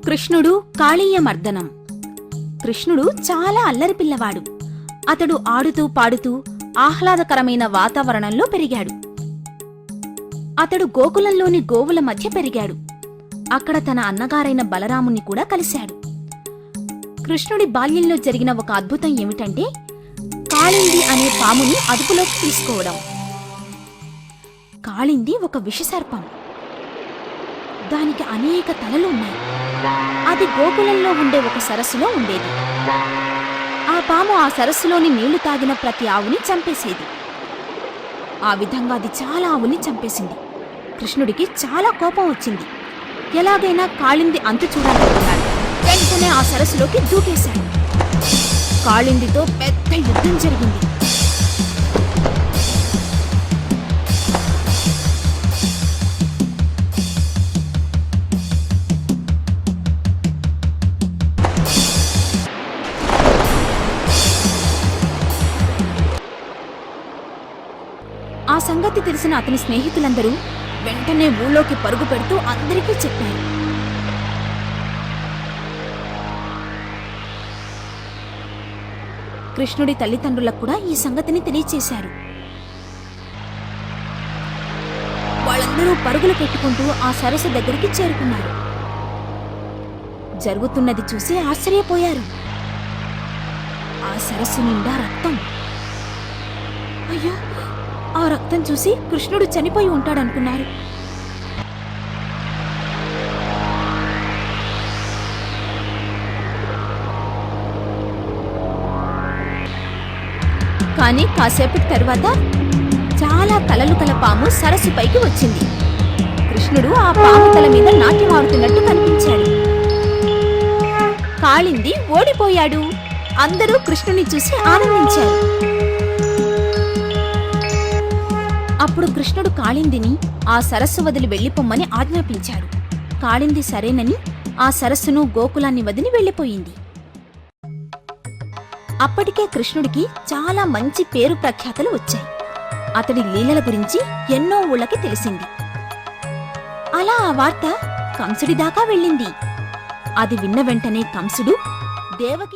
కృష్ణుడు కాళీయ మర్దనం. కృష్ణుడు చాలా అల్లరి పిల్లవాడు. అతడు ఆడుతూ పాడుతూ ఆహ్లాదకరమైన వాతావరణంలో పెరిగాడు. అతడు గోకులంలోని గోవుల మధ్య పెరిగాడు. అక్కడ తన అన్నగారైన బలరాముణ్ణి కూడా కలిశాడు. కృష్ణుడి బాల్యంలో జరిగిన ఒక అద్భుతం ఏమిటంటే కాళింది అనే పాముని అదుపులోకి తీసుకోవడం. కాళింది ఒక విషసర్పం. దానికి అనేక తలలు ఉన్నాయి. అది గోకులంలో ఉండే ఒక సరస్సులో ఉండేది. ఆ పాము ఆ సరస్సులోని నీళ్లు తాగిన ప్రతి ఆవుని చంపేసేది. ఆ విధంగా అది చాలా ఆవుని చంపేసింది. కృష్ణుడికి చాలా కోపం వచ్చింది. ఎలాగైనా కాళింది అంతు చూడాలనుకున్నాడు. వెంటనే ఆ సరస్సులోకి దూకేశాడు. కాళిందితో పెద్ద యుద్ధం జరిగింది. ఆ సంగతి తెలిసిన అతని స్నేహితులందరూ వెంటనే ఊళ్ళోకి పరుగు పెడుతూ అందరికీ చెప్పారు. కృష్ణుడి తల్లిదండ్రులకు కూడా ఈ సంగతిని తెలియచేశారు. వాళ్ళందరూ పరుగులు పెట్టుకుంటూ ఆ సరస్సు దగ్గరికి చేరుకున్నారు. జరుగుతున్నది చూసి ఆశ్చర్యపోయారు. ఆ సరస్సు నిండా రక్తం. అయ్యో, ఆ రక్తం చూసి కృష్ణుడు చనిపోయి ఉంటాడనుకున్నారు. కానీ కాసేపటి తరువాత చాలా తలలు కల పాము సరస్సుపైకి వచ్చింది. కృష్ణుడు ఆ పాము తల మీద నాట్యమాడుతున్నట్టు కనిపించాడు. కాళింది ఓడిపోయాడు. అందరూ కృష్ణుని చూసి ఆనందించారు. అప్పుడు కృష్ణుడు కాళిందిని ఆ సరస్సు వదిలి వెళ్లిపోమ్మని ఆజ్ఞాపించాడు. కాళింది సరేనని ఆ సరస్సును గోకులాన్ని వదిలి వెళ్లిపోయింది. అప్పటికే కృష్ణుడికి చాలా మంచి పేరు ప్రఖ్యాతలు వచ్చాయి. అతడి లీలల గురించి ఎన్నో ఊళ్ళకి తెలిసింది. అలా ఆ వార్త కంసుడి దాకా వెళ్ళింది. అది విన్న వెంటనే కంసుడు దేవకి